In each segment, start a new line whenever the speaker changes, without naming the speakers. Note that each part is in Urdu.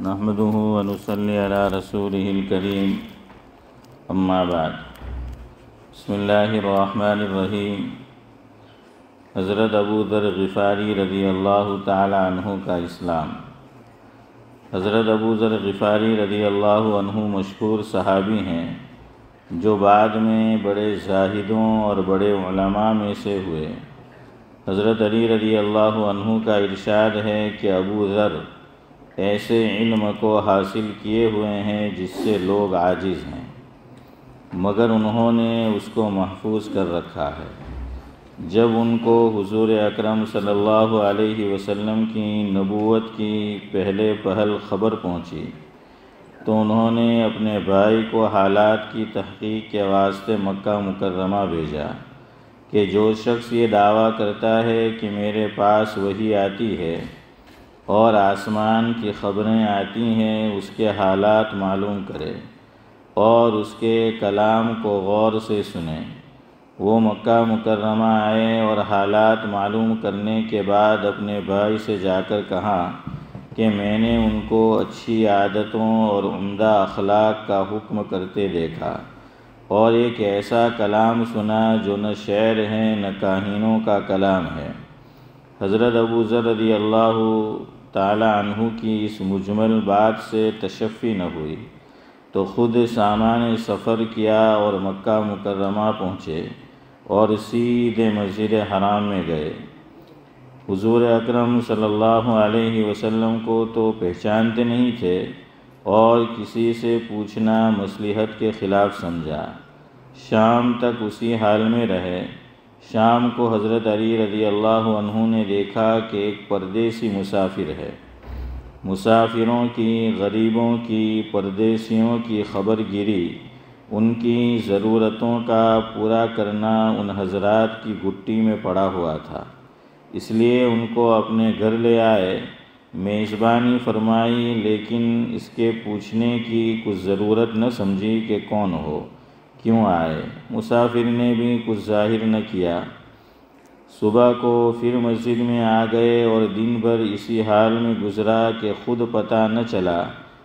نحمده ونصلي على رسوله الكريم اما بعد بسم اللہ الرحمن الرحیم۔ حضرت ابو ذر غفاری رضی اللہ تعالی عنہ کا اسلام۔ حضرت ابو ذر غفاری رضی اللہ عنہ مشہور صحابی ہیں جو بعد میں بڑے زاہدوں اور بڑے علماء میں سے ہوئے۔ حضرت علی رضی اللہ عنہ کا ارشاد ہے کہ ابو ذر ایسے علم کو حاصل کیے ہوئے ہیں جس سے لوگ عاجز ہیں، مگر انہوں نے اس کو محفوظ کر رکھا ہے۔ جب ان کو حضور اکرم صلی اللہ علیہ وسلم کی نبوت کی پہلے پہل خبر پہنچی تو انہوں نے اپنے بھائی کو حالات کی تحقیق کے واسطے مکہ مکرمہ بھیجا کہ جو شخص یہ دعویٰ کرتا ہے کہ میرے پاس وحی آتی ہے اور آسمان کی خبریں آتی ہیں، اس کے حالات معلوم کرے اور اس کے کلام کو غور سے سنیں۔ وہ مکہ مکرمہ آئے اور حالات معلوم کرنے کے بعد اپنے بھائی سے جا کر کہا کہ میں نے ان کو اچھی عادتوں اور عمدہ اخلاق کا حکم کرتے دیکھا اور ایک ایسا کلام سنا جو نہ شعر ہے نہ کاہنوں کا کلام ہے۔ حضرت ابو ذر رضی اللہ تعالی عنہ کی اس مجمل بات سے تشفی نہ ہوئی تو خود سامان سفر کیا اور مکہ مکرمہ پہنچے اور سیدھے مسجد حرام میں گئے۔ حضور اکرم صلی اللہ علیہ وسلم کو تو پہچانتے نہیں تھے اور کسی سے پوچھنا مصلحت کے خلاف سمجھا۔ شام تک اسی حال میں رہے۔ شام کو حضرت علی رضی اللہ عنہ نے دیکھا کہ ایک پردیسی مسافر ہے۔ مسافروں کی، غریبوں کی، پردیسیوں کی خبر گیری، ان کی ضرورتوں کا پورا کرنا ان حضرات کی گھٹی میں پڑا ہوا تھا، اس لیے ان کو اپنے گھر لے آئے، میزبانی فرمائی، لیکن اس کے پوچھنے کی کچھ ضرورت نہ سمجھی کہ کون ہو، کیوں آئے۔ مسافر نے بھی کچھ ظاہر نہ کیا۔ صبح کو پھر مسجد میں آ گئے اور دن بھر اسی حال میں گزرا کہ خود پتہ نہ چلا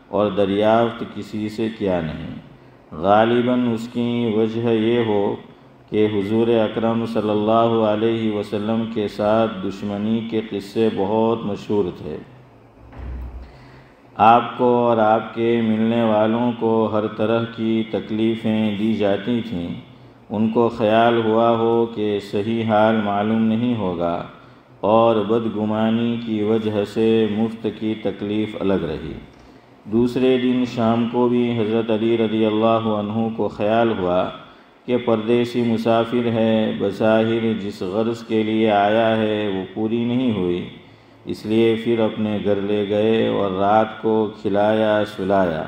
اور دریافت کسی سے کیا نہیں۔ غالباً اس کی وجہ یہ ہو کہ حضور اکرم صلی اللہ علیہ وسلم کے ساتھ دشمنی کے قصے بہت مشہور تھے۔ آپ کو اور آپ کے ملنے والوں کو ہر طرح کی تکلیفیں دی جاتی تھیں۔ ان کو خیال ہوا ہو کہ صحیح حال معلوم نہیں ہوگا اور بدگمانی کی وجہ سے مفت کی تکلیف الگ رہی۔ دوسرے دن شام کو بھی حضرت علی رضی اللہ عنہ کو خیال ہوا کہ پردیسی مسافر ہے، بظاہر جس غرض کے لیے آیا ہے وہ پوری نہیں ہوئی، اس لیے پھر اپنے گھر لے گئے اور رات کو کھلایا سلایا،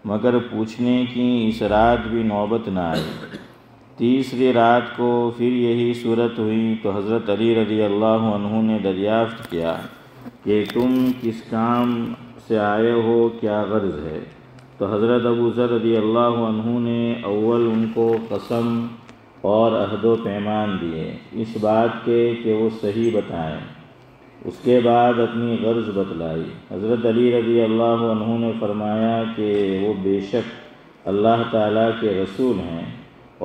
مگر پوچھنے کی اس رات بھی نوبت نہ آئی۔ تیسری رات کو پھر یہی صورت ہوئی تو حضرت علی رضی اللہ عنہ نے دریافت کیا کہ تم کس کام سے آئے ہو، کیا غرض ہے؟ تو حضرت ابو ذر رضی اللہ عنہ نے اول ان کو قسم اور عہد و پیمان دیے اس بات کے کہ وہ صحیح بتائیں، اس کے بعد اپنی غرض بتلائی۔ حضرت علی رضی اللہ عنہ نے فرمایا کہ وہ بے شک اللہ تعالیٰ کے رسول ہیں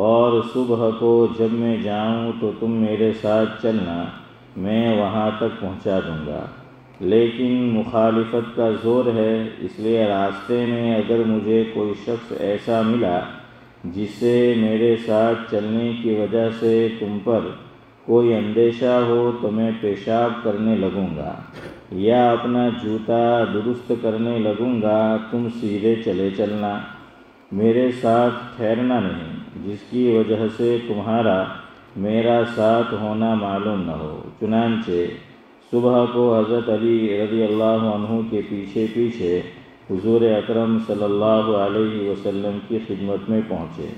اور صبح کو جب میں جاؤں تو تم میرے ساتھ چلنا، میں وہاں تک پہنچا دوں گا، لیکن مخالفت کا زور ہے، اس لیے راستے میں اگر مجھے کوئی شخص ایسا ملا جس سے میرے ساتھ چلنے کی وجہ سے تم پر کوئی اندیشہ ہو تو میں پیشاب کرنے لگوں گا یا اپنا جوتا درست کرنے لگوں گا، تم سیدھے چلے چلنا، میرے ساتھ ٹھہرنا نہیں، جس کی وجہ سے تمہارا میرا ساتھ ہونا معلوم نہ ہو۔ چنانچہ صبح کو حضرت علی رضی اللہ عنہ کے پیچھے پیچھے حضور اکرم صلی اللہ علیہ وسلم کی خدمت میں پہنچے۔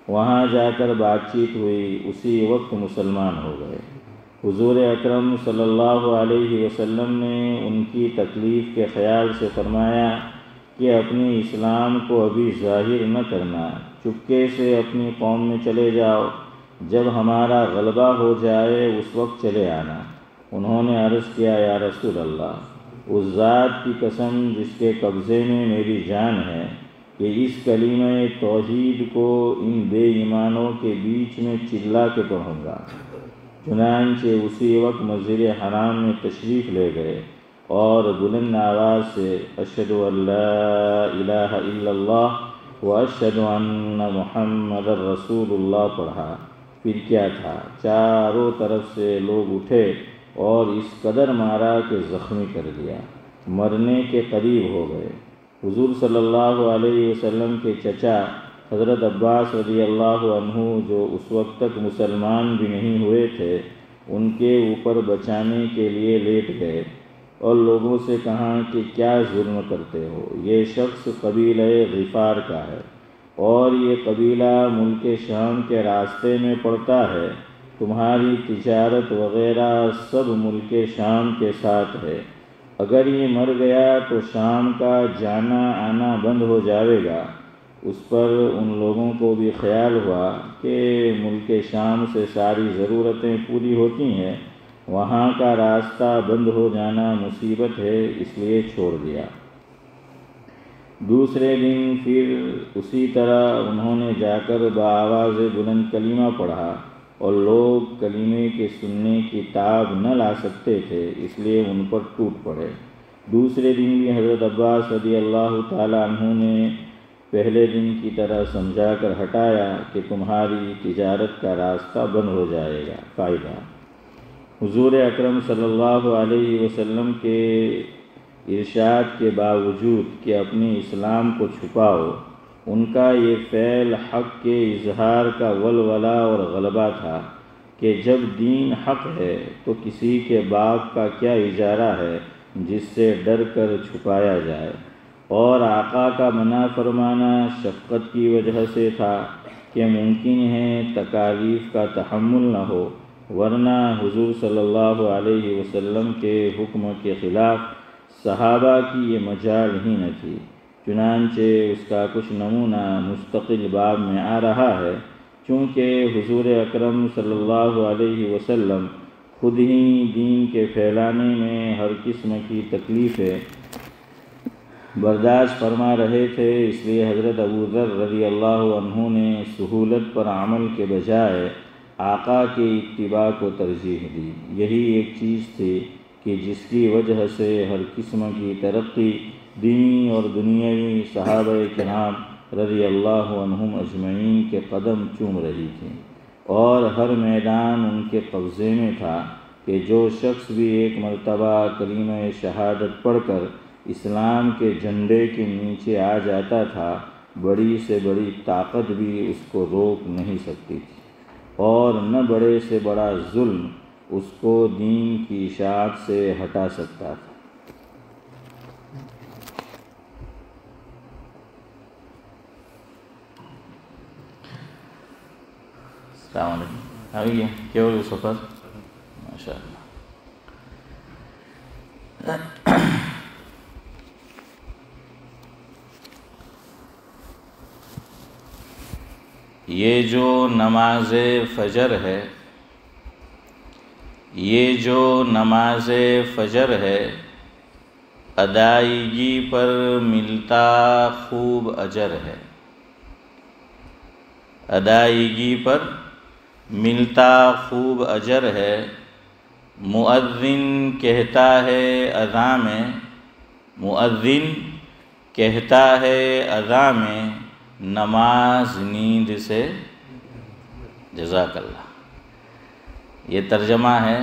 وہاں جا کر بات چیت ہوئی، اسی وقت مسلمان ہو گئے۔ حضور اکرم صلی اللہ علیہ وسلم نے ان کی تکلیف کے خیال سے فرمایا کہ اپنی اسلام کو ابھی ظاہر نہ کرنا، چپکے سے اپنی قوم میں چلے جاؤ، جب ہمارا غلبہ ہو جائے اس وقت چلے آنا۔ انہوں نے عرض کیا، یا رسول اللہ، اس ذات کی قسم جس کے قبضے میں میری جان ہے کہ اس کلمہ توحید کو ان بے ایمانوں کے بیچ میں چلا کے پڑھوں گا۔ چنانچہ اسی وقت مسجد حرام میں تشریف لے گئے اور بلند آواز سے اشہد ان لا الہ الا اللہ و اشہد ان محمد رسول اللہ پڑھا۔ پھر کیا تھا، چاروں طرف سے لوگ اٹھے اور اس قدر مارا کہ زخمی کر دیا، مرنے کے قریب ہو گئے۔ حضور صلی اللہ علیہ وسلم کے چچا حضرت عباس رضی اللہ عنہ جو اس وقت تک مسلمان بھی نہیں ہوئے تھے، ان کے اوپر بچانے کے لیے لیٹ گئے اور لوگوں سے کہا کہ کیا ظلم کرتے ہو، یہ شخص قبیلہ غفار کا ہے اور یہ قبیلہ ملک شام کے راستے میں پڑتا ہے، تمہاری تجارت وغیرہ سب ملک شام کے ساتھ ہے، اگر یہ مر گیا تو شام کا جانا آنا بند ہو جائے گا۔ اس پر ان لوگوں کو بھی خیال ہوا کہ ملک شام سے ساری ضرورتیں پوری ہوتی ہیں، وہاں کا راستہ بند ہو جانا مصیبت ہے، اس لیے چھوڑ دیا۔ دوسرے دن پھر اسی طرح انہوں نے جا کر بآواز بلند کلمہ پڑھا اور لوگ کلمے کے سننے کی تاب نہ لا سکتے تھے، اس لیے ان پر ٹوٹ پڑے۔ دوسرے دن بھی حضرت عباس رضی اللہ تعالی عنہ نے پہلے دن کی طرح سمجھا کر ہٹایا کہ تمہاری تجارت کا راستہ بند ہو جائے گا۔ فائدہ: حضور اکرم صلی اللہ علیہ وسلم کے ارشاد کے باوجود کہ اپنے اسلام کو چھپاؤ، ان کا یہ فعل حق کے اظہار کا ولولہ اور غلبہ تھا کہ جب دین حق ہے تو کسی کے باپ کا کیا اجارہ ہے جس سے ڈر کر چھپایا جائے، اور آقا کا منع فرمانا شفقت کی وجہ سے تھا کہ ممکن ہے تکالیف کا تحمل نہ ہو، ورنہ حضور صلی اللہ علیہ وسلم کے حکم کے خلاف صحابہ کی یہ مجال ہی نہ تھی۔ چنانچہ اس کا کچھ نمونہ مستقل باب میں آ رہا ہے، چونکہ حضور اکرم صلی اللہ علیہ وسلم خود ہی دین کے پھیلانے میں ہر قسم کی تکلیفیں برداشت فرما رہے تھے، اس لیے حضرت ابو ذر رضی اللہ عنہ نے سہولت پر عمل کے بجائے آقا کے اتباع کو ترجیح دی۔ یہی ایک چیز تھی کہ جس کی وجہ سے ہر قسم کی ترقی دینی اور دنیاوی صحابہ کرام رضی اللہ عنہم اجمعین کے قدم چوم رہی تھی، اور ہر میدان ان کے قبضے میں تھا کہ جو شخص بھی ایک مرتبہ کلمہ شہادت پڑھ کر اسلام کے جھنڈے کے نیچے آ جاتا تھا، بڑی سے بڑی طاقت بھی اس کو روک نہیں سکتی تھی، اور نہ بڑے سے بڑا ظلم اس کو دین کی اشاعت سے ہٹا سکتا تھا۔ السلام علیکم، آ گیا کیا ہوگا سفر؟ ماشاء اللہ۔ یہ جو نماز فجر ہے، یہ جو نماز فجر ہے، ادائیگی پر ملتا خوب اجر ہے، ادائیگی پر ملتا خوب اجر ہے۔ مؤذن کہتا ہے اذان میں، مؤذن کہتا ہے اذان میں، نماز نیند سے جزاک اللہ۔ یہ ترجمہ ہے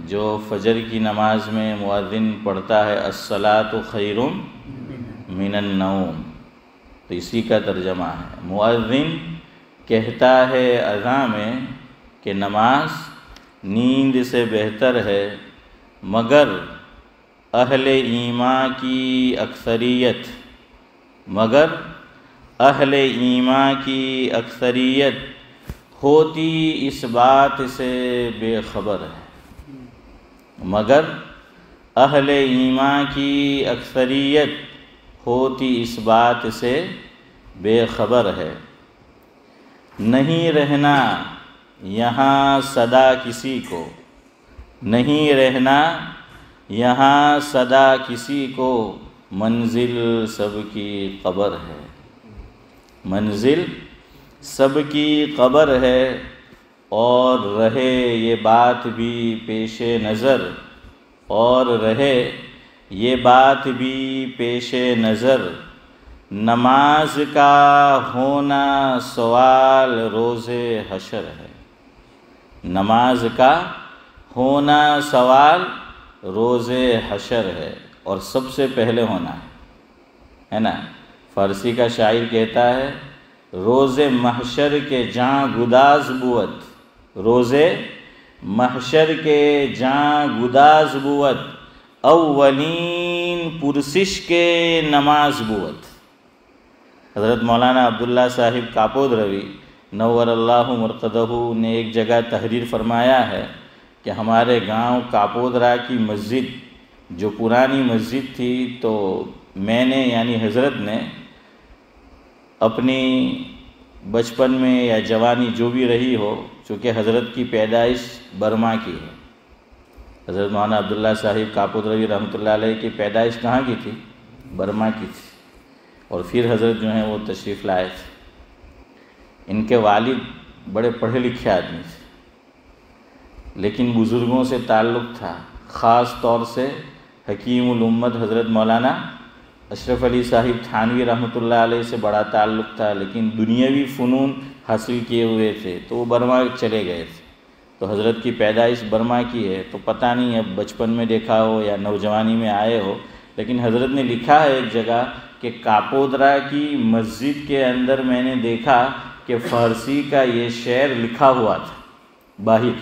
جو فجر کی نماز میں مؤذن پڑھتا ہے الصلاۃ خیر من النوم، تو اسی کا ترجمہ ہے۔ مؤذن کہتا ہے اذان میں کہ نماز نیند سے بہتر ہے، مگر اہل ایمان کی اکثریت ہوتی اس بات سے بے خبر ہے، مگر اہل ایمان کی اکثریت ہوتی اس بات سے بے خبر ہے۔ نہیں رہنا یہاں صدا کسی کو، نہیں رہنا یہاں صدا کسی کو منزل سب کی قبر ہے، منزل سب کی قبر ہے، اور رہے یہ بات بھی پیش نظر، اور رہے یہ بات بھی پیش نظر، نماز کا ہونا سوال روز حشر ہے، نماز کا ہونا سوال روز حشر ہے، اور سب سے پہلے ہونا ہے نا۔ فارسی کا شاعر کہتا ہے روز محشر کے جاں گداز بود، روز محشر کے جاں گداز بود، اولین پرسش کے نماز بود۔ حضرت مولانا عبداللہ صاحب کاپود روی نور اللہ مرقدہ نے ایک جگہ تحریر فرمایا ہے کہ ہمارے گاؤں کاپودرا کی مسجد جو پرانی مسجد تھی، تو میں نے یعنی حضرت نے اپنی بچپن میں یا جوانی جو بھی رہی ہو، چونکہ حضرت کی پیدائش برما کی ہے، حضرت مولانا عبداللہ صاحب کاپود روی رحمۃ اللہ علیہ کی پیدائش کہاں کی تھی؟ برما کی تھی، اور پھر حضرت جو ہیں وہ تشریف لائے تھے۔ ان کے والد بڑے پڑھے لکھے آدمی تھے، لیکن بزرگوں سے تعلق تھا، خاص طور سے حکیم الامت حضرت مولانا اشرف علی صاحب تھانوی رحمۃ اللہ علیہ سے بڑا تعلق تھا، لیکن دنیاوی فنون حاصل کیے ہوئے تھے، تو وہ برما چلے گئے تھے۔ تو حضرت کی پیدائش برما کی ہے، تو پتہ نہیں اب بچپن میں دیکھا ہو یا نوجوانی میں آئے ہو، لیکن حضرت نے لکھا ہے ایک جگہ کہ کاپودرا کی مسجد کے اندر میں نے دیکھا کہ فارسی کا یہ شعر لکھا ہوا تھا باہر،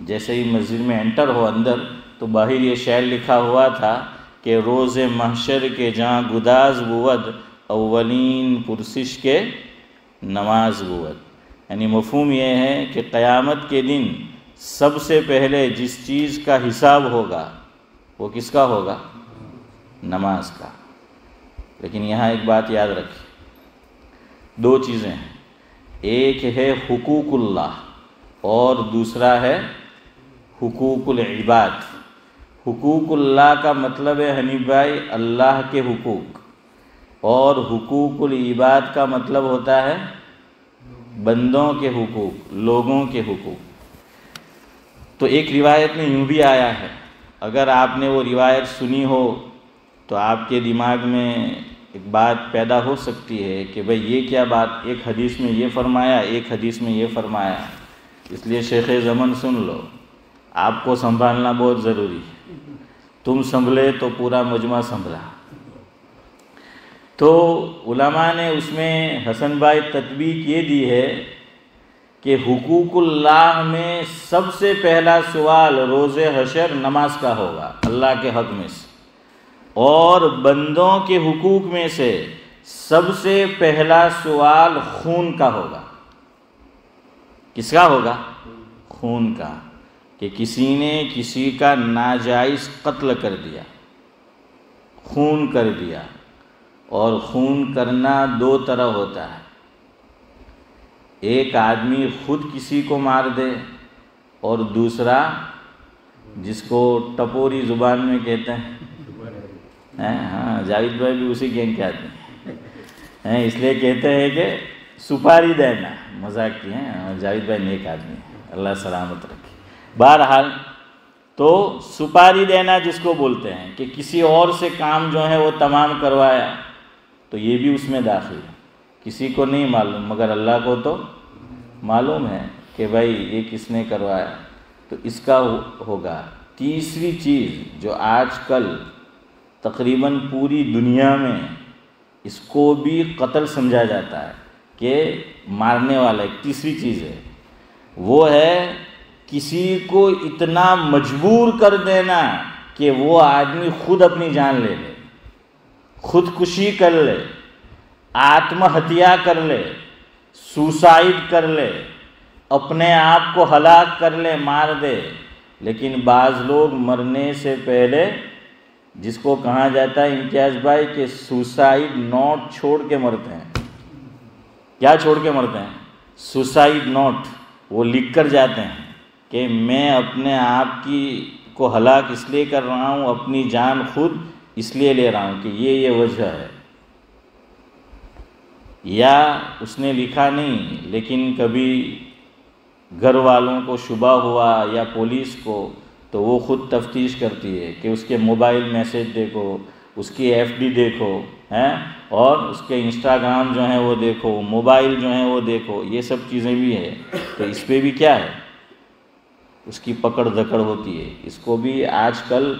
جیسے ہی مسجد میں انٹر ہو اندر تو باہر یہ شعر لکھا ہوا تھا کہ روز محشر کے جاں گداز بود، اولین پرسش کے نماز بود۔ یعنی مفہوم یہ ہے کہ قیامت کے دن سب سے پہلے جس چیز کا حساب ہوگا وہ کس کا ہوگا؟ نماز کا۔ لیکن یہاں ایک بات یاد رکھیں، دو چیزیں ہیں، ایک ہے حقوق اللہ اور دوسرا ہے حقوق العباد۔ حقوق اللہ کا مطلب ہے حنیف بھائی اللہ کے حقوق، اور حقوق العباد کا مطلب ہوتا ہے بندوں کے حقوق، لوگوں کے حقوق۔ تو ایک روایت میں یوں بھی آیا ہے، اگر آپ نے وہ روایت سنی ہو تو آپ کے دماغ میں ایک بات پیدا ہو سکتی ہے کہ بھئی یہ کیا بات، ایک حدیث میں یہ فرمایا، ایک حدیث میں یہ فرمایا۔ اس لیے شیخ زمن سن لو، آپ کو سنبھالنا بہت ضروری ہے، تم سنبھلے تو پورا مجمع سنبھلا۔ تو علماء نے اس میں حسن بھائی تطبیق یہ دی ہے کہ حقوق اللہ میں سب سے پہلا سوال روز حشر نماز کا ہوگا، اللہ کے حق میں سے، اور بندوں کے حقوق میں سے سب سے پہلا سوال خون کا ہوگا۔ کس کا ہوگا؟ خون کا، کہ کسی نے کسی کا ناجائز قتل کر دیا، خون کر دیا۔ اور خون کرنا دو طرح ہوتا ہے، ایک آدمی خود کسی کو مار دے، اور دوسرا جس کو ٹپوری زبان میں کہتے ہیں، ہاں جاوید بھائی بھی اسی گینگ کے آدمی ہیں، اس لیے کہتے ہیں کہ سپاری دینا، مذاق کی ہیں، جاوید بھائی نیک آدمی ہیں، اللہ سلامت رکھے۔ بہرحال تو سپاری دینا جس کو بولتے ہیں کہ کسی اور سے کام جو ہے وہ تمام کروایا، تو یہ بھی اس میں داخل ہے۔ کسی کو نہیں معلوم مگر اللہ کو تو معلوم ہے کہ بھائی یہ کس نے کروایا، تو اس کا ہوگا۔ تیسری چیز جو آج کل تقریباً پوری دنیا میں اس کو بھی قتل سمجھا جاتا ہے کہ مارنے والا، ایک تیسری چیز ہے، وہ ہے کسی کو اتنا مجبور کر دینا کہ وہ آدمی خود اپنی جان لے لے، خودکشی کر لے، آتم ہتیا کر لے، سوسائیڈ کر لے، اپنے آپ کو ہلاک کر لے، مار دے۔ لیکن بعض لوگ مرنے سے پہلے، جس کو کہا جاتا ہے امتیاز بھائی کہ سوسائیڈ نوٹ چھوڑ کے مرتے ہیں۔ کیا چھوڑ کے مرتے ہیں؟ سوسائیڈ نوٹ، وہ لکھ کر جاتے ہیں کہ میں اپنے آپ کی کو ہلاک اس لیے کر رہا ہوں، اپنی جان خود اس لیے لے رہا ہوں کہ یہ وجہ ہے. یا اس نے لکھا نہیں، لیکن کبھی گھر والوں کو شبہ ہوا یا پولیس کو، تو وہ خود تفتیش کرتی ہے کہ اس کے موبائل میسیج دیکھو، اس کی ایف ڈی دیکھو، اور اس کے انسٹاگرام جو ہیں وہ دیکھو، موبائل جو ہیں وہ دیکھو. یہ سب چیزیں بھی ہے. تو اس پہ بھی کیا ہے، اس کی پکڑ دھکڑ ہوتی ہے. اس کو بھی آج کل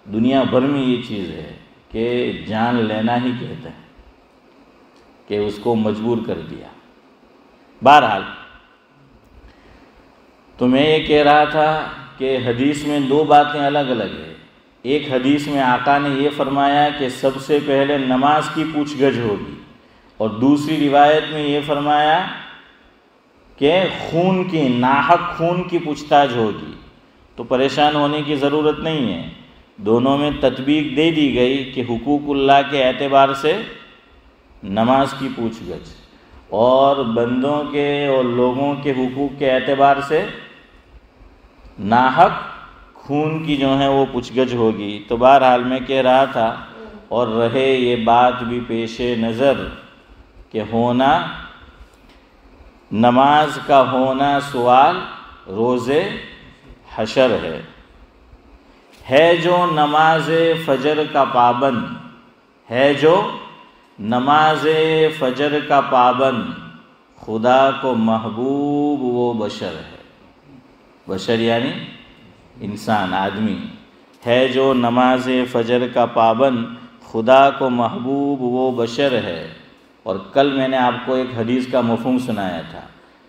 دنیا بھر میں یہ چیز ہے کہ جان لینا ہی کہتے ہیں، کہ اس کو مجبور کر دیا. بہرحال تو میں یہ کہہ رہا تھا کہ حدیث میں دو باتیں الگ الگ ہیں. ایک حدیث میں آقا نے یہ فرمایا کہ سب سے پہلے نماز کی پوچھ گچھ ہوگی، اور دوسری روایت میں یہ فرمایا کہ خون کی، ناحق خون کی پوچھ تاچھ ہوگی. تو پریشان ہونے کی ضرورت نہیں ہے، دونوں میں تطبیق دے دی گئی کہ حقوق اللہ کے اعتبار سے نماز کی پوچھ گچھ، اور بندوں کے اور لوگوں کے حقوق کے اعتبار سے ناحق خون کی جو ہے وہ پوچھ گچھ ہوگی. تو بہرحال میں کہہ رہا تھا، اور رہے یہ بات بھی پیش نظر کہ ہونا، نماز کا ہونا سوال روز حشر ہے جو نماز فجر کا پابند ہے، جو نماز فجر کا پابند خدا کو محبوب وہ بشر ہے. بشر یعنی انسان، آدمی ہے جو نماز فجر کا پابند خدا کو محبوب وہ بشر ہے. اور کل میں نے آپ کو ایک حدیث کا مفہوم سنایا تھا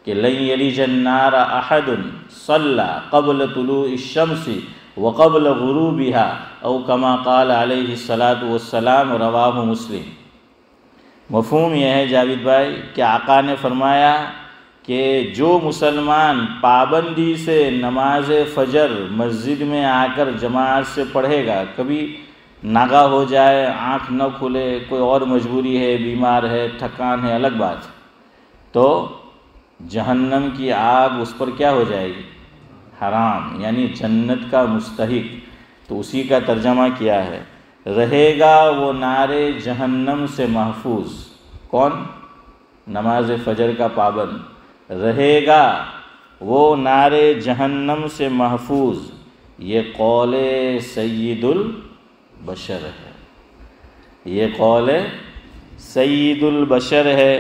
کہ لن یلج النار احد صلی قبل طلوع الشمس وقبل غروبها او کما قال علیہ الصلاۃ والسلام، رواہ مسلم. مفہوم یہ ہے جاوید بھائی کہ آقا نے فرمایا کہ جو مسلمان پابندی سے نماز فجر مسجد میں آ کر جماعت سے پڑھے گا، کبھی ناغا ہو جائے، آنکھ نہ کھلے، کوئی اور مجبوری ہے، بیمار ہے، تھکان ہے، الگ بات، تو جہنم کی آگ اس پر کیا ہو جائے گی، حرام، یعنی جنت کا مستحق. تو اسی کا ترجمہ کیا ہے، رہے گا وہ نار جہنم سے محفوظ. کون؟ نماز فجر کا پابند رہے گا وہ نار جہنم سے محفوظ. یہ قول سید البشر ہے، یہ قول سید البشر ہے.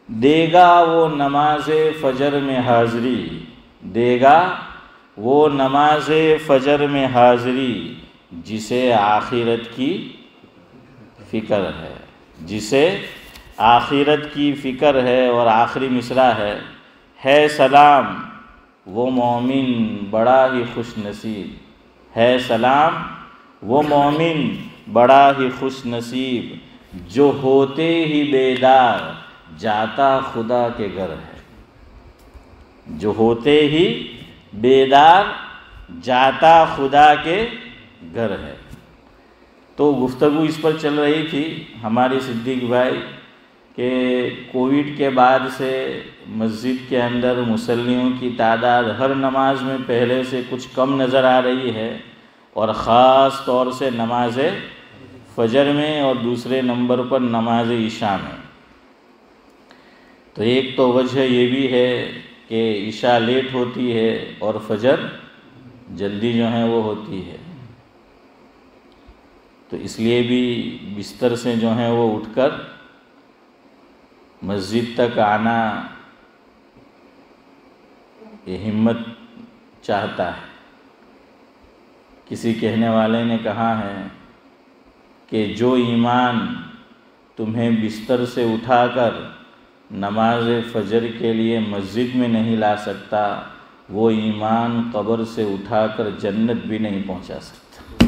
دے گا وہ نماز فجر میں حاضری، دے گا وہ نماز فجر میں حاضری جسے آخرت کی فکر ہے، جسے آخرت کی فکر ہے. اور آخری مصرع ہے سلام وہ مومن بڑا ہی خوش نصیب، ہے سلام وہ مومن بڑا ہی خوش نصیب، جو ہوتے ہی بیدار جاتا خدا کے گھر ہے، جو ہوتے ہی بیدار جاتا خدا کے گھر ہے. تو گفتگو اس پر چل رہی تھی ہماری صدیق بھائی کہ کووڈ کے بعد سے مسجد کے اندر مصلیوں کی تعداد ہر نماز میں پہلے سے کچھ کم نظر آ رہی ہے، اور خاص طور سے نماز فجر میں، اور دوسرے نمبر پر نماز عشاء میں. تو ایک تو وجہ یہ بھی ہے کہ عشاء لیٹ ہوتی ہے اور فجر جلدی جو ہے وہ ہوتی ہے، تو اس لیے بھی بستر سے جو ہے وہ اٹھ کر مسجد تک آنا یہ ہمت چاہتا ہے. کسی کہنے والے نے کہا ہے کہ جو ایمان تمہیں بستر سے اٹھا کر نماز فجر کے لیے مسجد میں نہیں لا سکتا، وہ ایمان قبر سے اٹھا کر جنت بھی نہیں پہنچا سکتا.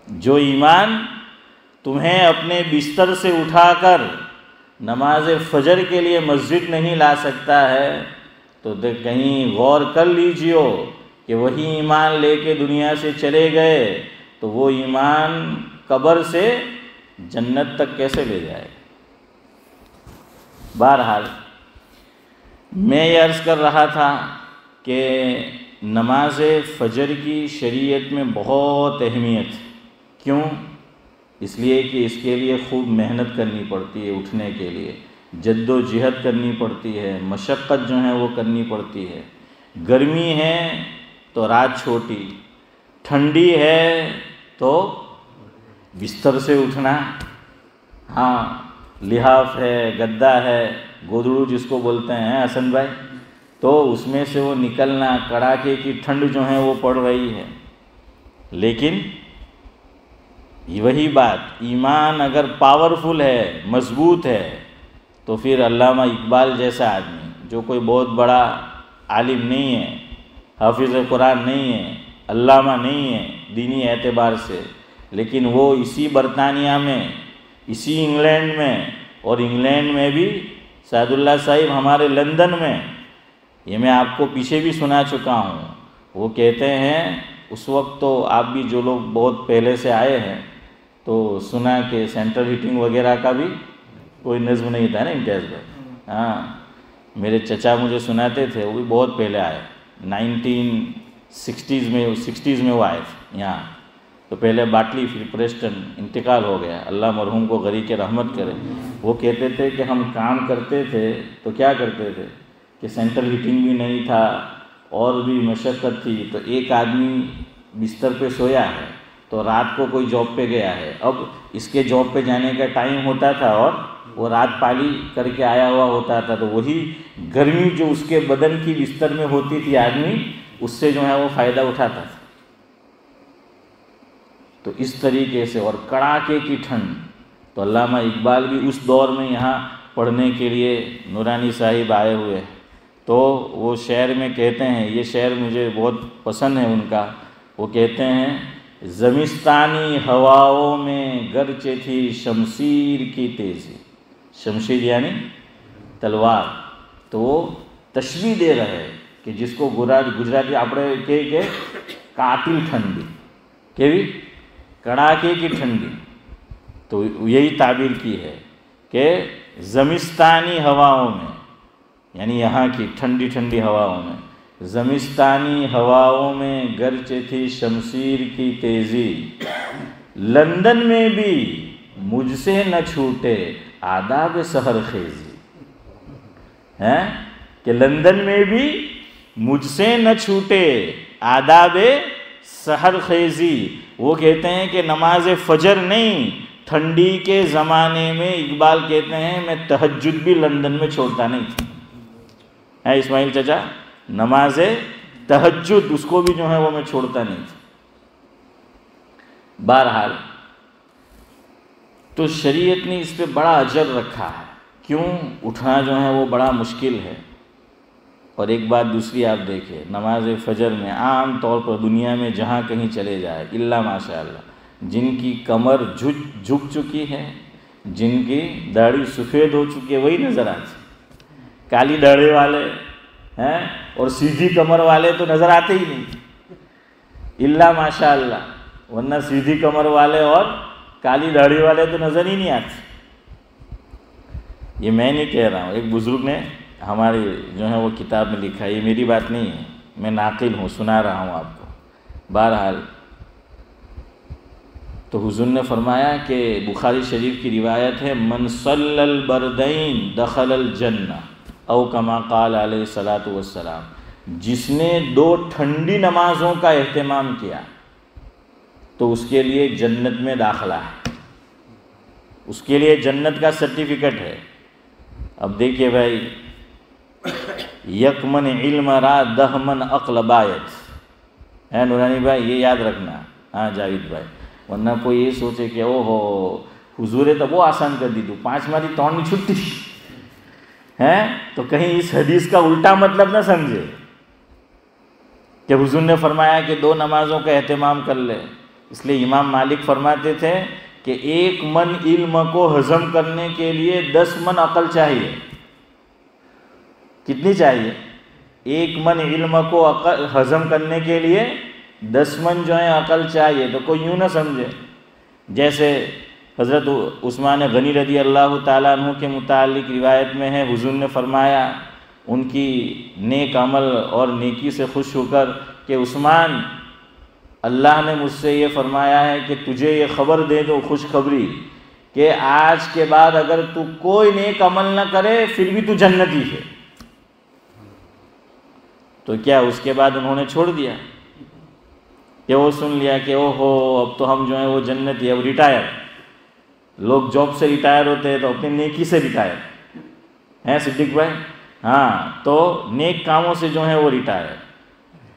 جو ایمان تمہیں اپنے بستر سے اٹھا کر نماز فجر کے لیے مسجد نہیں لا سکتا ہے، تو کہیں غور کر لیجیے کہ وہی ایمان لے کے دنیا سے چلے گئے تو وہ ایمان قبر سے جنت تک کیسے لے جائے. بہرحال میں یہ عرض کر رہا تھا کہ نماز فجر کی شریعت میں بہت اہمیت ہے۔ کیوں؟ اس لیے کہ اس کے لیے خوب محنت کرنی پڑتی ہے، اٹھنے کے لیے جد و جہد کرنی پڑتی ہے، مشقت جو ہے وہ کرنی پڑتی ہے۔ گرمی ہے تو رات چھوٹی، ٹھنڈی ہے تو بستر سے اٹھنا، ہاں لحاف ہے، گدا ہے، گودڑو جس کو بولتے ہیں حسن بھائی، تو اس میں سے وہ نکلنا، کڑاکے کی ٹھنڈ جو ہے وہ پڑ رہی ہے۔ لیکن وہی بات، ایمان اگر پاورفل ہے، مضبوط ہے، تو پھر علامہ اقبال جیسا آدمی جو کوئی بہت بڑا عالم نہیں ہے، حافظ قرآن نہیں ہے، علامہ نہیں ہے دینی اعتبار سے، لیکن وہ اسی برطانیہ میں، اسی انگلینڈ میں، اور انگلینڈ میں بھی سعد اللہ صاحب ہمارے لندن میں، یہ میں آپ کو پیچھے بھی سنا چکا ہوں، وہ کہتے ہیں اس وقت تو آپ بھی جو لوگ بہت پہلے سے آئے ہیں تو سنا کہ سینٹرل ہیٹنگ وغیرہ کا بھی کوئی نظم نہیں تھا نا امتیاز بھائی، ہاں میرے چچا مجھے سناتے تھے، وہ بھی بہت پہلے آئے، 1960s میں وہ آئے تھے یہاں، تو پہلے باٹلی پھر پریسٹن، انتقال ہو گیا، اللہ مرحوم کو غریق رحمت کرے۔ وہ کہتے تھے کہ ہم کام کرتے تھے تو کیا کرتے تھے کہ سینٹرل ہیٹنگ بھی نہیں تھا اور بھی مشقت تھی، تو ایک آدمی بستر پہ سویا ہے تو رات کو کوئی جاب پہ گیا ہے، اب اس کے جاب پہ جانے کا ٹائم ہوتا تھا اور وہ رات پالی کر کے آیا ہوا ہوتا تھا، تو وہی گرمی جو اس کے بدن کی بستر میں ہوتی تھی، آدمی اس سے جو ہے وہ فائدہ اٹھاتا تھا۔ تو اس طریقے سے، اور کڑاکے کی ٹھنڈ، تو علامہ اقبال بھی اس دور میں یہاں پڑھنے کے لیے نورانی صاحب آئے ہوئے ہیں، تو وہ شعر میں کہتے ہیں، یہ شعر مجھے بہت پسند ہے ان کا، وہ کہتے ہیں زمستانی ہواؤں میں گرچہ تھی شمشیر کی تیزی، شمشیر یعنی تلوار، تو وہ تشبیہ دے رہے ہیں کہ جس کو گجراتی اپنے کہ قاتل ٹھنڈی، کہ بھی کڑاکے کی ٹھنڈی، تو یہی تعبیر کی ہے کہ زمستانی ہواؤں میں، یعنی یہاں کی ٹھنڈی ٹھنڈی ہواؤں میں، زمستانی ہواؤں میں گرچہ تھی شمشیر کی تیزی، لندن میں بھی مجھ سے نہ چھوٹے آداب سحر خیزی، ہیں کہ لندن میں بھی مجھ سے نہ چھوٹے آداب سحر خیزی۔ وہ کہتے ہیں کہ نماز فجر نہیں، ٹھنڈی کے زمانے میں اقبال کہتے ہیں میں تہجد بھی لندن میں چھوڑتا نہیں تھا، ہے اسماعیل چچا، نماز تہجد اس کو بھی جو ہے وہ میں چھوڑتا نہیں تھا۔ بہرحال تو شریعت نے اس پہ بڑا اجر رکھا ہے، کیوں؟ اٹھنا جو ہے وہ بڑا مشکل ہے۔ اور ایک بات دوسری آپ دیکھیں، نماز فجر میں عام طور پر دنیا میں جہاں کہیں چلے جائے، الا ماشاء اللہ جن کی کمر جھک چکی ہے، جن کی داڑھی سفید ہو چکی ہے، وہی نظر آتی، کالی داڑھی والے ہیں اور سیدھی کمر والے تو نظر آتے ہی نہیں، الا ماشاء اللہ، ورنہ سیدھی کمر والے اور کالی داڑھی والے تو نظر ہی نہیں آتے۔ یہ میں نہیں کہہ رہا ہوں، ایک بزرگ نے ہماری جو ہے وہ کتاب میں لکھا ہے، یہ میری بات نہیں ہے، میں ناقل ہوں، سنا رہا ہوں آپ کو۔ بہرحال تو حضور نے فرمایا کہ بخاری شریف کی روایت ہے، من صلی البردین دخل الجنہ، او کما قال علیہ الصلاۃ والسلام، جس نے 2 ٹھنڈی نمازوں کا اہتمام کیا تو اس کے لیے جنت میں داخلہ ہے، اس کے لیے جنت کا سرٹیفکیٹ ہے۔ اب دیکھیے بھائی، یک من علم را 10 من عقل بایت ہے نورانی بھائی، یہ یاد رکھنا، ہاں جاوید بھائی، ورنہ کوئی یہ سوچے کہ او ہو حضور تو وہ آسان کر دی، تو 5 ماری 3 نہیں چھٹی ہے، تو کہیں اس حدیث کا الٹا مطلب نہ سمجھے کہ حضور نے فرمایا کہ 2 نمازوں کا اہتمام کر لے۔ اس لیے امام مالک فرماتے تھے کہ 1 من علم کو ہضم کرنے کے لیے 10 من عقل چاہیے۔ کتنی چاہیے؟ 1 من علم کو ہضم کرنے کے لیے 10 من جو ہے عقل چاہیے۔ تو کوئی یوں نہ سمجھے جیسے حضرت عثمان غنی رضی اللہ تعالیٰ عنہ کے متعلق روایت میں ہے، حضور نے فرمایا ان کی نیک عمل اور نیکی سے خوش ہو کر کہ عثمان اللہ نے مجھ سے یہ فرمایا ہے کہ تجھے یہ خبر دے دو خوشخبری کہ آج کے بعد اگر تو کوئی نیک عمل نہ کرے پھر بھی تو جنتی ہے. تو کیا اس کے بعد انہوں نے چھوڑ دیا کہ وہ سن لیا کہ اوہو اب تو ہم جو ہیں وہ جنتی ہے، اب ریٹائر. لوگ جاب سے ریٹائر ہوتے ہیں تو اپنی نیکی سے ریٹائر ہیں صدیق بھائی. ہاں تو نیک کاموں سے جو ہیں وہ ریٹائر.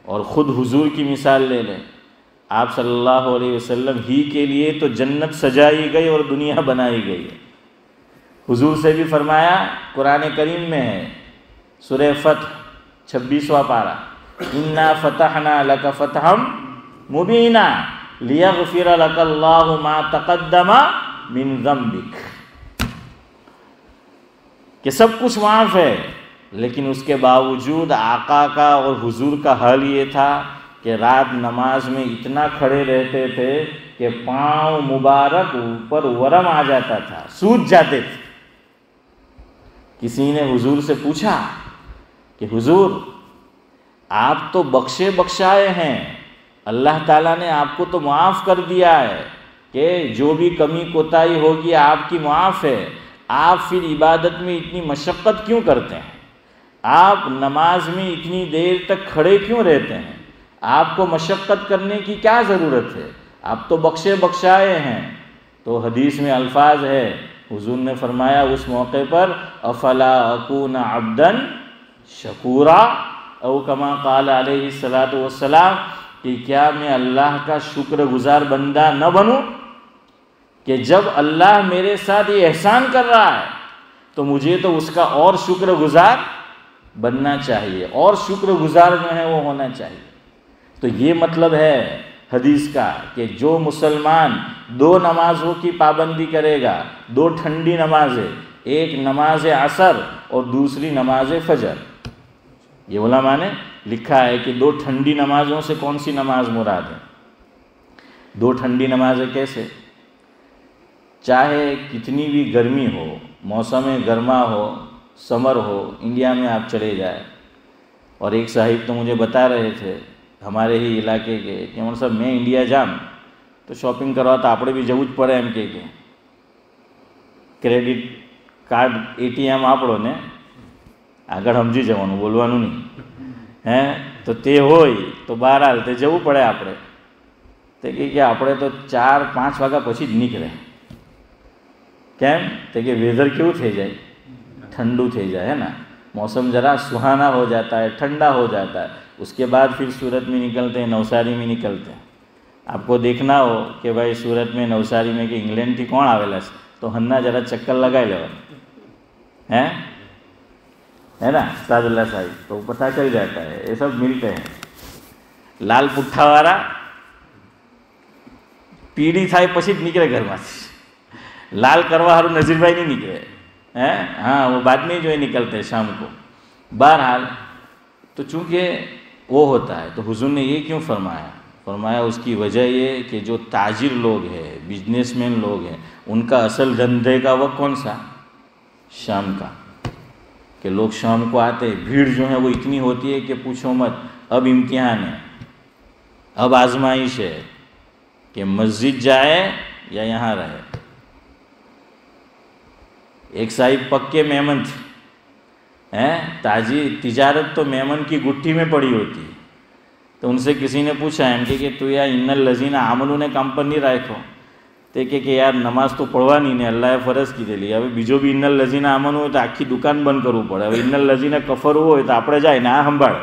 اور خود حضور کی مثال لے لیں، آپ صلی اللہ علیہ وسلم ہی کے لیے تو جنت سجائی گئی اور دنیا بنائی گئی ہے. حضور سے بھی فرمایا، قرآن کریم میں ہے سورہ فتح 26واں پارہ، اِنَّا فَتَحْنَا لَكَ فَتْحًا مُبِينًا لِيَغْفِرَ لَكَ اللَّهُ مَا تَقَدَّمَ مِن ذَنبِكَ، کہ سب کچھ معاف ہے. لیکن اس کے باوجود آقا کا اور حضور کا حال یہ تھا کہ رات نماز میں اتنا کھڑے رہتے تھے کہ پاؤں مبارک اوپر ورم آ جاتا تھا، سوج جاتے تھے. کسی نے حضور سے پوچھا کہ حضور آپ تو بخشے بخشائے ہیں، اللہ تعالیٰ نے آپ کو تو معاف کر دیا ہے کہ جو بھی کمی کوتاہی ہوگی آپ کی معاف ہے، آپ پھر عبادت میں اتنی مشقت کیوں کرتے ہیں؟ آپ نماز میں اتنی دیر تک کھڑے کیوں رہتے ہیں؟ آپ کو مشقت کرنے کی کیا ضرورت ہے؟ آپ تو بخشے بخشائے ہیں. تو حدیث میں الفاظ ہے، حضور نے فرمایا اس موقع پر، افلا اکون عبدا شکورا، او کما قال علیہ الصلاۃ والسلام، کہ کیا میں اللہ کا شکر گزار بندہ نہ بنوں؟ کہ جب اللہ میرے ساتھ یہ احسان کر رہا ہے تو مجھے تو اس کا اور شکر گزار بننا چاہیے، اور شکر گزار جو ہے وہ ہونا چاہیے. تو یہ مطلب ہے حدیث کا کہ جو مسلمان 2 نمازوں کی پابندی کرے گا، 2 ٹھنڈی نمازیں، ایک نماز عصر اور دوسری نماز فجر. یہ علماء نے لکھا ہے کہ 2 ٹھنڈی نمازوں سے کون سی نماز مراد ہے؟ 2 ٹھنڈی نمازیں کیسے؟ چاہے کتنی بھی گرمی ہو، موسم گرما ہو، سمر ہو، انڈیا میں آپ چلے جائیں. اور ایک صاحب تو مجھے بتا رہے تھے ہمارے ہی علاقے کے کہ من صاحب میں انڈیا جام تو شاپنگ کروا تو આપણે બી જવું જ પડે એમ કે ક્રેડિટ કાર્ડ ATM આપણો ને આગળ સમજી જવાનું, બોલવાનું નહીં હે. તો તે હોય તો બહાર તે જવું પડે આપણે. તે કે આપણે તો 4-5 વાગ્યા પછી જ નીકળે. કેમ? તે કે વેધર કેવું થઈ જાય? ٹھنڈو تھے جائے ہے نا، موسم ذرا سہانا ہو جاتا ہے، ٹھنڈا ہو جاتا ہے. اس کے بعد پھر سورت میں نکلتے ہیں، نوساری میں نکلتے ہیں. آپ کو دیکھنا ہو کہ بھائی سورت میں نوساری میں کہ انگلینڈ تھی کون آویلا છે તો હન્ના જરા ચક્કર લગાવી લેવાનું ہے نا استاد اللہ صاحب، تو پتہ چل جاتا ہے. یہ سب ملتے ہیں. લાલ પુઠ્ઠાવાળા પીડી થાય પછી જ નીકળે ઘરમાંથી. લાલ કરવા હારું નઝીરભાઈ નહીં નીકળે. ہاں وہ بعد میں جو ہے نکلتے ہیں شام کو. بہرحال تو چونکہ وہ ہوتا ہے تو حضور نے یہ کیوں فرمایا؟ فرمایا اس کی وجہ یہ کہ جو تاجر لوگ ہیں، بزنس مین لوگ ہیں، ان کا اصل دھندے کا وقت کون سا؟ شام کا. کہ لوگ شام کو آتے ہیں، بھیڑ جو ہے وہ اتنی ہوتی ہے کہ پوچھو مت. اب امتحان ہے، اب آزمائش ہے کہ مسجد جائے یا یہاں رہے. ایک صاحب پکے میمن تھے، تجارت تو میمن کی گٹھی میں پڑی ہوتی ہے. تو ان سے کسی نے پوچھا એમ કે તું યાર ઇન્ન લઝીના આમલુને કામ પર નહીં રાખ્યો. તે કે યાર નમાઝ તો પડવાની ને અલ્લાહે ફરજ કીધેલી. હવે બીજો બી ઇન્ન લઝીના આમનું હોય તો આખી દુકાન બંધ કરવું પડે. હવે ઇન્ન લઝીના કફરવું હોય તો આપણે જાય ને આ સંભાળે.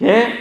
کہ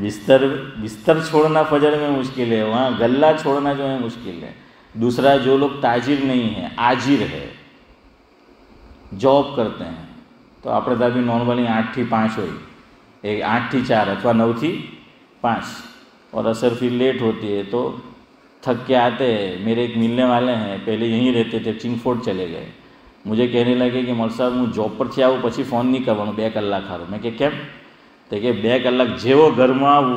بستر چھوڑنا فجر میں مشکل ہے، وہاں غلہ چھوڑنا جو ہے مشکل ہے۔ دوسرا، جو لوگ تاجر نہیں ہیں، آجر ہے، جاب کرتے ہیں، تو آپ بھی نارملی 8 થી 5 ہوئی، 8 થી 4 اتوا 9 થી 5، اور اثر پھر لیٹ ہوتی ہے تو تھک کے آتے ہیں۔ میرے ایک ملنے والے ہیں، پہلے یہیں رہتے تھے، چنگ فورٹ چلے گئے، مجھے کہنے لگے کہ مول صاحب હું જોબ પરથી આવું પછી ફોન નહીં કરવાનો 2 કલાક હારું. મેં કે કેમ? તો કે 2 કલાક જેવો ઘરમાં આવું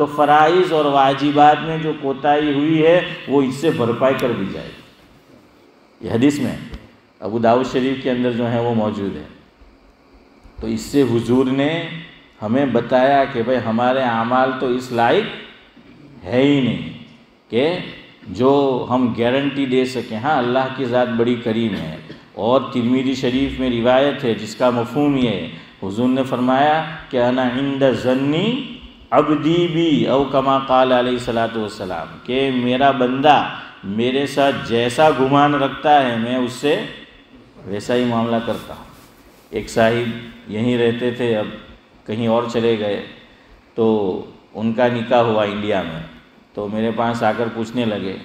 تو فرائض اور واجبات میں جو کوتاہی ہوئی ہے وہ اس سے بھرپائی کر دی جائے گی۔ یہ حدیث میں ابو داؤد شریف کے اندر جو ہے وہ موجود ہے۔ تو اس سے حضور نے ہمیں بتایا کہ بھئی ہمارے اعمال تو اس لائق ہے ہی نہیں کہ جو ہم گارنٹی دے سکیں۔ ہاں اللہ کی ذات بڑی کریم ہے، اور ترمذی شریف میں روایت ہے جس کا مفہوم یہ ہے، حضور نے فرمایا کہ انا عند ظنی عبدی بی، او کما قال علیہ الصلوۃ والسلام، کہ میرا بندہ میرے ساتھ جیسا گمان رکھتا ہے میں اس سے ویسا ہی معاملہ کرتا ہوں۔ ایک صاحب یہیں رہتے تھے، اب کہیں اور چلے گئے، تو ان کا نکاح ہوا انڈیا میں، تو میرے پاس آ کر پوچھنے لگے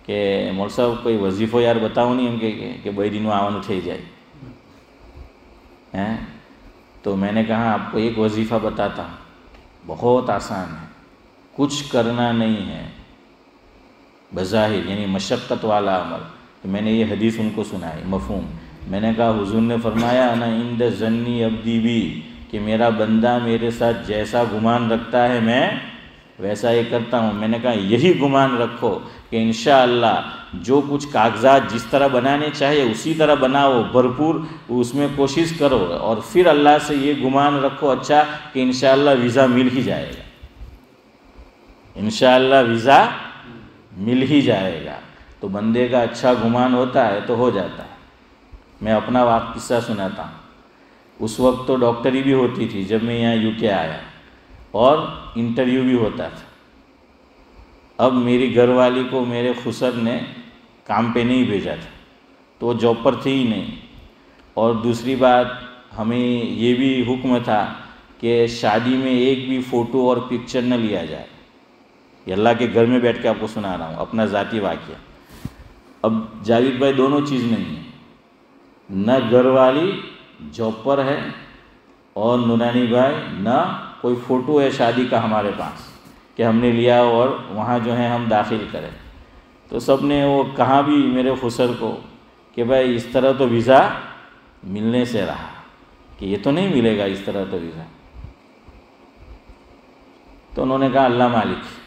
کہ مول صاحب کوئی وظیفہ یار بتاؤ نہیں ہم کہ بھائی دنوں آون اٹھے جائے ہیں۔ تو میں نے کہا آپ کو ایک وظیفہ بتاتا ہوں، بہت آسان ہے، کچھ کرنا نہیں ہے بظاہر، یعنی مشقت والا عمل۔ تو میں نے یہ حدیث ان کو سنائی مفہوم، میں نے کہا حضور نے فرمایا انا عند ظنی عبدی بی، کہ میرا بندہ میرے ساتھ جیسا گمان رکھتا ہے میں ویسا ہی کرتا ہوں۔ میں نے کہا یہی گمان رکھو کہ انشاءاللہ جو کچھ کاغذات جس طرح بنانے چاہیے اسی طرح بناؤ، بھرپور اس میں کوشش کرو، اور پھر اللہ سے یہ گمان رکھو اچھا کہ انشاءاللہ ویزا مل ہی جائے گا، انشاءاللہ ویزا مل ہی جائے گا۔ تو بندے کا اچھا گمان ہوتا ہے تو ہو جاتا ہے۔ میں اپنا قصہ سناتا ہوں۔ اس وقت تو ڈاکٹری بھی ہوتی تھی جب میں یہاں UK آیا، اور انٹرویو بھی ہوتا تھا۔ اب میری گھر والی کو میرے خسر نے کام پہ نہیں بھیجا تھا، تو وہ جاب پر تھی ہی نہیں، اور دوسری بات ہمیں یہ بھی حکم تھا کہ شادی میں ایک بھی فوٹو اور پکچر نہ لیا جائے۔ یہ اللہ کے گھر میں بیٹھ کے آپ کو سنا رہا ہوں اپنا ذاتی واقعہ۔ اب جاوید بھائی دونوں چیز نہیں ہے، نہ گھر والی جاب پر ہے اور نورانی بھائی نہ کوئی فوٹو ہے شادی کا ہمارے پاس کہ ہم نے لیا اور وہاں جو ہے ہم داخل کریں۔ تو سب نے وہ کہا بھی میرے خسر کو کہ بھائی اس طرح تو ویزا ملنے سے رہا، کہ یہ تو نہیں ملے گا اس طرح تو ویزا۔ تو انہوں نے کہا اللہ مالک۔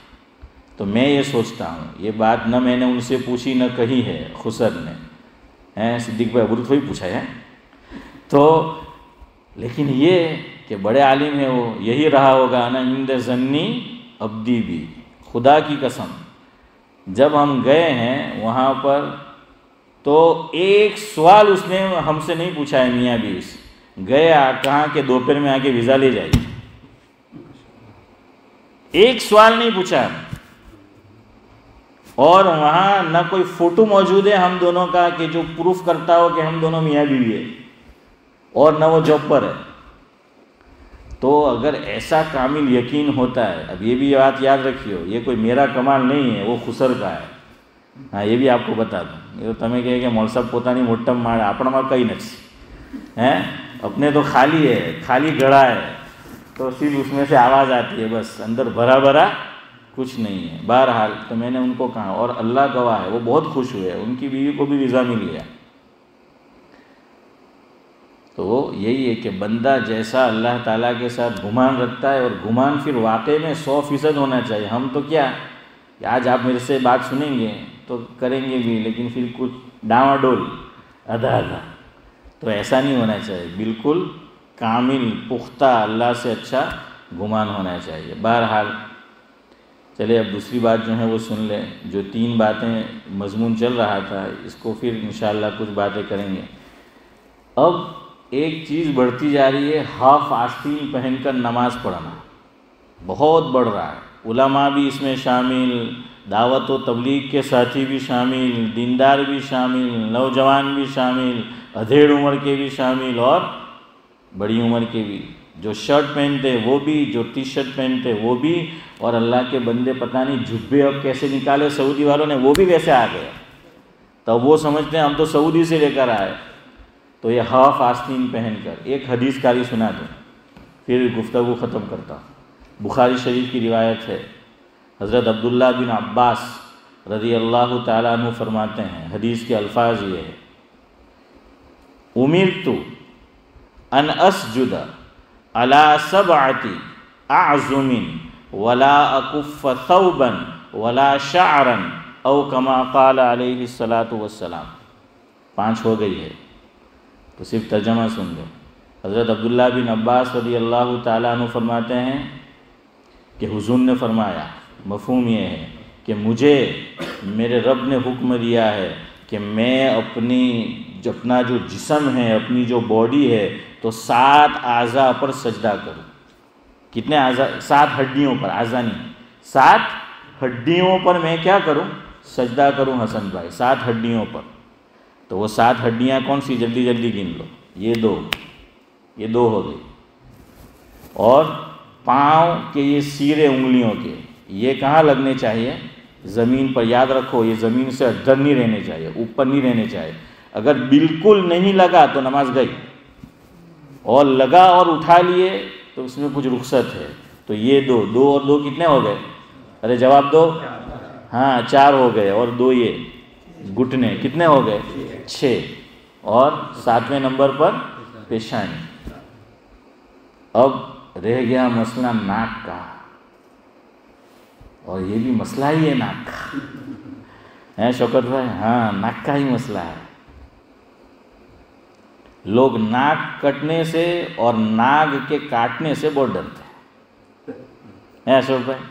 تو میں یہ سوچتا ہوں، یہ بات نہ میں نے ان سے پوچھی نہ کہی ہے خسر نے، صدیق بھائی ابو تھوڑی پوچھا ہے، تو لیکن یہ کہ بڑے عالم ہے وہ، یہی رہا ہوگا انا عند ظنی عبدی بھی۔ خدا کی قسم جب ہم گئے ہیں وہاں پر تو ایک سوال اس نے ہم سے نہیں پوچھا ہے میاں بیوی سے، گئے کہاں کہ دوپہر میں آ کے ویزا لے جائیے، ایک سوال نہیں پوچھا۔ اور وہاں نہ کوئی فوٹو موجود ہے ہم دونوں کا کہ جو پروف کرتا ہو کہ ہم دونوں میاں بیوی ہے، اور نہ وہ جاب پر ہے۔ تو اگر ایسا کامل یقین ہوتا ہے، اب یہ بھی بات یاد رکھیو، یہ کوئی میرا کمال نہیں ہے، وہ خسر کا ہے۔ ہاں یہ بھی آپ کو بتا دوں، یہ تو تمہیں کہے کہ مول صاحب પોતાની મોટમ માળ આપણામાં કંઈ નથી ہیں، اپنے تو خالی ہے، خالی گڑھا ہے، تو صرف اس میں سے آواز آتی ہے، بس اندر بھرا بھرا کچھ نہیں ہے۔ بہرحال تو میں نے ان کو کہا، اور اللہ گواہ ہے وہ بہت خوش ہوئے، ان کی بیوی کو بھی ویزا مل گیا۔ تو وہ یہی ہے کہ بندہ جیسا اللہ تعالیٰ کے ساتھ گمان رکھتا ہے، اور گمان پھر واقع میں 100% ہونا چاہیے۔ ہم تو کیا کہ آج آپ میرے سے بات سنیں گے تو کریں گے بھی، لیکن پھر کچھ ڈاواں ڈول آدھا آدھا، تو ایسا نہیں ہونا چاہیے، بالکل کامل پختہ اللہ سے اچھا گمان ہونا چاہیے۔ بہرحال چلے اب دوسری بات جو ہے وہ سن لیں، جو 3 باتیں مضمون چل رہا تھا اس کو پھر انشاءاللہ کچھ باتیں کریں گے۔ اب ایک چیز بڑھتی جا رہی ہے، ہاف آستین پہن کر نماز پڑھنا بہت بڑھ رہا ہے۔ علماء بھی اس میں شامل، دعوت و تبلیغ کے ساتھی بھی شامل، دیندار بھی شامل، نوجوان بھی شامل، ادھیڑ عمر کے بھی شامل اور بڑی عمر کے بھی، جو شرٹ پہنتے وہ بھی، جو ٹی شرٹ پہنتے وہ بھی، اور اللہ کے بندے پتہ نہیں جھبے اب کیسے نکالے سعودی والوں نے، وہ بھی ویسے آ گئے، تب وہ سمجھتے ہیں ہم تو سعودی سے لے کر آئے۔ تو یہ ہاف آستین پہن کر ایک حدیث کاری سنا دوں پھر گفتگو ختم کرتا ہوں۔ بخاری شریف کی روایت ہے، حضرت عبداللہ بن عباس رضی اللہ تعالیٰ عنہ فرماتے ہیں، حدیث کے الفاظ یہ ہے، امرت ان اسجد علی 7 اعظم ولا اکف ثوبا ولا شعرا او کما قال علیہ الصلاۃ والسلام. 5 ہو گئی ہے، تو صرف ترجمہ سن لو. حضرت عبداللہ بن عباس رضی اللہ تعالیٰ عنہ فرماتے ہیں کہ حضور نے فرمایا، مفہوم یہ ہے کہ مجھے میرے رب نے حکم دیا ہے کہ میں اپنا جو جسم ہے، اپنی جو باڈی ہے، تو 7 اعضاء پر سجدہ کروں. کتنے اعضاء؟ 7 ہڈیوں پر، اعضاء نہیں، 7 ہڈیوں پر میں کیا کروں؟ سجدہ کروں. حسن بھائی 7 ہڈیوں پر. تو وہ 7 ہڈیاں کون سی؟ جلدی جلدی گن لو. یہ دو ہو گئی. اور پاؤں کے یہ سیرے انگلیوں کے، یہ کہاں لگنے چاہیے؟ زمین پر. یاد رکھو یہ زمین سے ادھر نہیں رہنے چاہیے، اوپر نہیں رہنے چاہیے. اگر بالکل نہیں لگا تو نماز گئی، اور لگا اور اٹھا لیے تو اس میں کچھ رخصت ہے. تو یہ 2 اور 2 کتنے ہو گئے؟ ارے جواب دو. ہاں 4 ہو گئے، اور 2 یہ گھٹنے کتنے ہو گئے؟ 6. اور 7ویں نمبر پر پیشانی. اب رہ گیا مسئلہ ناک کا، اور یہ بھی مسئلہ ہی ہے ناک کا، ہے شوکت بھائی؟ ہاں ناک کا ہی مسئلہ ہے. لوگ ناک کٹنے سے اور ناک کے کاٹنے سے بہت ڈرتے ہیں، اشوک بھائی؟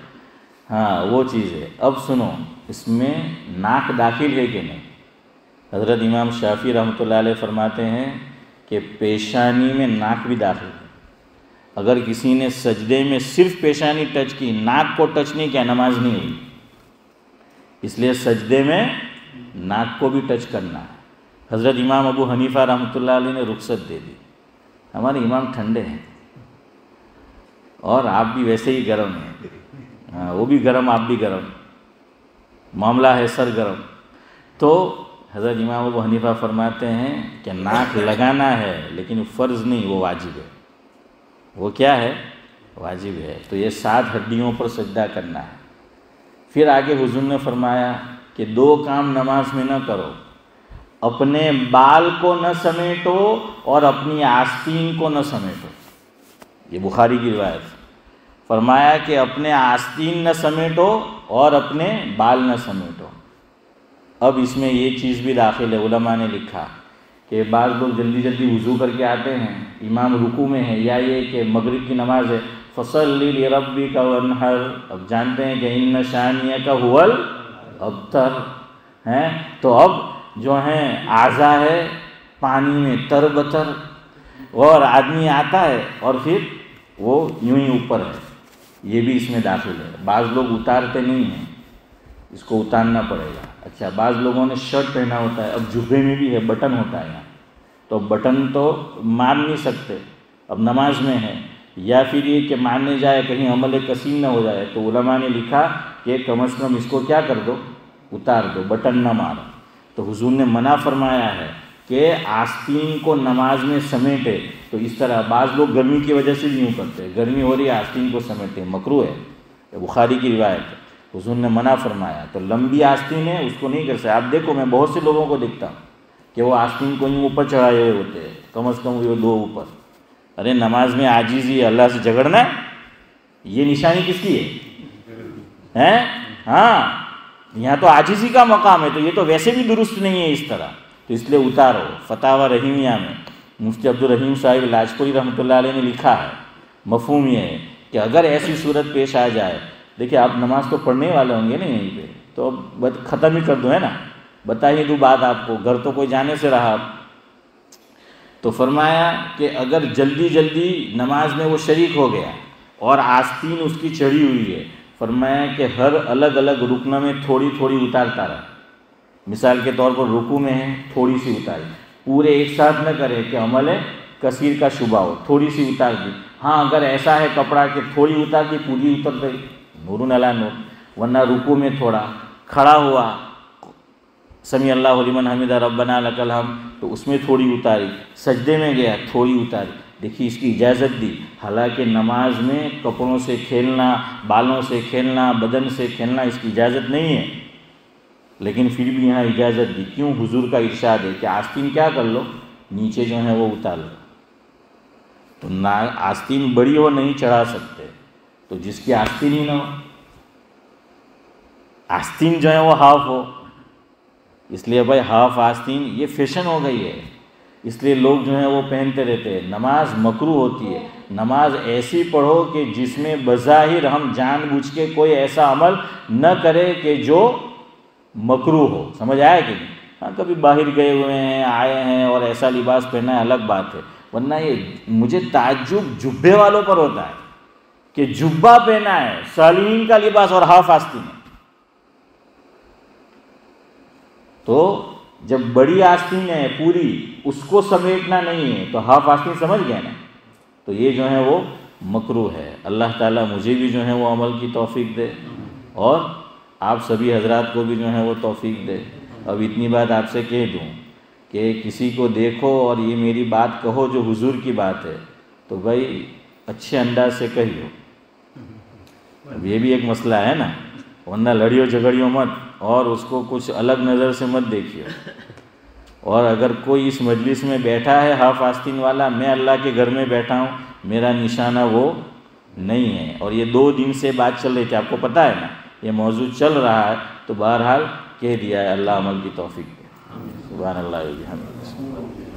ہاں وہ چیز ہے. اب سنو، اس میں ناک داخل ہے کہ نہیں؟ حضرت امام شافعی رحمۃ اللہ علیہ فرماتے ہیں کہ پیشانی میں ناک بھی داخل ہے. اگر کسی نے سجدے میں صرف پیشانی ٹچ کی، ناک کو ٹچ نہیں کیا، نماز نہیں ہوئی. اس لیے سجدے میں ناک کو بھی ٹچ کرنا ہے. حضرت امام ابو حنیفہ رحمۃ اللہ علیہ نے رخصت دے دی. ہمارے امام ٹھنڈے ہیں، اور آپ بھی ویسے ہی گرم ہیں. ہاں وہ بھی گرم، آپ بھی گرم، معاملہ ہے سرگرم. تو حضرت امام ابو حنیفہ فرماتے ہیں کہ ناک لگانا ہے، لیکن فرض نہیں، وہ واجب ہے. وہ کیا ہے؟ واجب ہے. تو یہ 7 ہڈیوں پر سجدہ کرنا ہے. پھر آگے حضور نے فرمایا کہ 2 کام نماز میں نہ کرو، اپنے بال کو نہ سمیٹو اور اپنی آستین کو نہ سمیٹو. یہ بخاری کی روایت. فرمایا کہ اپنے آستین نہ سمیٹو اور اپنے بال نہ سمیٹو. اب اس میں یہ چیز بھی داخل ہے، علماء نے لکھا کہ بعض لوگ جلدی جلدی وضو کر کے آتے ہیں، امام رکوع میں ہے، یا یہ کہ مغرب کی نماز ہے، فصلی لربک وانحر. اب جانتے ہیں کہ ان شانئک ھو الابتر ہیں. تو اب جو ہیں اعضاء ہے پانی میں تر بتر، اور آدمی آتا ہے اور پھر وہ یوں ہی اوپر ہے. یہ بھی اس میں داخل ہے. بعض لوگ اتارتے نہیں ہیں، اس کو اتارنا پڑے گا. اچھا بعض لوگوں نے شرٹ پہنا ہوتا ہے، اب جبے میں بھی ہے، بٹن ہوتا ہے یہاں، تو بٹن تو مار نہیں سکتے، اب نماز میں ہے. یا پھر یہ کہ ماننے جائے کہیں عمل کثیر نہ ہو جائے، تو علماء نے لکھا کہ کم از کم اس کو کیا کر دو؟ اتار دو، بٹن نہ مارو. تو حضور نے منع فرمایا ہے کہ آستین کو نماز میں سمیٹے. تو اس طرح بعض لوگ گرمی کی وجہ سے بھی یوں کرتے ہیں، گرمی ہو رہی ہے آستین کو سمیٹے، مکروہ ہے. یہ بخاری کی روایت ہے، حضور نے منع فرمایا. تو لمبی آستین ہے اس کو نہیں کر سکتے. آپ دیکھو میں بہت سے لوگوں کو دیکھتا ہوں کہ وہ آستین کو یوں اوپر چڑھائے ہوئے ہوتے ہیں، کم از کم وہ 2 اوپر. ارے نماز میں عاجزی، اللہ سے جھگڑنا ہے، یہ نشانی کس کی ہے؟ ہاں یہاں تو عاجزی کا مقام ہے، تو یہ تو ویسے بھی درست نہیں ہے اس طرح. تو اس لیے اتارو. فتاوی رحیمیہ میں مفتی عبدالرحیم صاحب لاجپوری رحمۃ اللہ علیہ نے لکھا ہے، مفہوم یہ ہے کہ اگر ایسی صورت پیش آ جائے، دیکھیں آپ نماز تو پڑھنے والے ہوں گے نا یہیں پہ، تو اب ختم ہی کر دو، ہے نا، بتا ہی دوں بات آپ کو، گھر تو کوئی جانے سے رہا. تو فرمایا کہ اگر جلدی جلدی نماز میں وہ شریک ہو گیا اور آستین اس کی چڑھی ہوئی ہے، فرمایا کہ ہر الگ الگ رکن میں تھوڑی تھوڑی اتارتا رہا. مثال کے طور پر رکوع میں ہے، تھوڑی سی اتاری، پورے ایک ساتھ نہ کرے کہ عمل کثیر کا شبہ ہو، تھوڑی سی اتار دی. ہاں اگر ایسا ہے کپڑا کہ تھوڑی اتار دی پوری اتر گئی، نور علی نور. ورنہ رکوع میں تھوڑا، کھڑا ہوا سمیع اللہ لمن حمدہ ربنا لک الحمد، تو اس میں تھوڑی اتاری. سجدے میں گیا تھوڑی اتاری. دیکھیے اس کی اجازت دی. حالانکہ نماز میں کپڑوں سے کھیلنا، بالوں سے کھیلنا، بدن سے کھیلنا اس کی اجازت نہیں ہے، لیکن پھر بھی یہاں اجازت دی. کیوں؟ حضور کا ارشاد ہے کہ آستین کیا کر لو؟ نیچے جو ہے وہ اتار لو. تو آستین بڑی ہو نہیں چڑھا سکتے، تو جس کی آستین ہی نہ ہو، آستین جو ہے وہ ہاف ہو، اس لیے بھائی ہاف آستین یہ فیشن ہو گئی ہے، اس لیے لوگ جو ہیں وہ پہنتے رہتے ہیں۔ نماز مکروہ ہوتی ہے، نماز ایسی پڑھو کہ جس میں بظاہر ہم جان بوجھ کے کوئی ایسا عمل نہ کرے کہ جو مکروہ ہو، سمجھ آیا کہ نہیں؟ ہاں کبھی باہر گئے ہوئے ہیں، آئے ہیں اور ایسا لباس پہنا ہے الگ بات ہے، ورنہ یہ مجھے تعجب جبے والوں پر ہوتا ہے کہ جبہ پہنا ہے، صالحین کا لباس اور ہاف آستین ہے۔ تو جب بڑی آستین ہے پوری، اس کو سمیٹنا نہیں ہے تو ہاف آستین سمجھ گئے نا، تو یہ جو ہے وہ مکروہ ہے۔ اللہ تعالیٰ مجھے بھی جو ہے وہ عمل کی توفیق دے اور آپ سبھی حضرات کو بھی جو ہے وہ توفیق دے۔ اب اتنی بات آپ سے کہہ دوں کہ کسی کو دیکھو اور یہ میری بات کہو جو حضور کی بات ہے تو بھائی اچھے انداز سے کہیو، اب یہ بھی ایک مسئلہ ہے نا، ورنہ لڑیو جھگڑیو مت اور اس کو کچھ الگ نظر سے مت دیکھیے۔ اور اگر کوئی اس مجلس میں بیٹھا ہے ہاف آستین والا، میں اللہ کے گھر میں بیٹھا ہوں، میرا نشانہ وہ نہیں ہے، اور یہ 2 دن سے بات چل رہی تھی، آپ کو پتہ ہے نا، یہ موضوع چل رہا ہے، تو بہرحال کہہ دیا ہے، اللہ عمل کی توفیق دے۔ سبحان اللہ و بحمدہ۔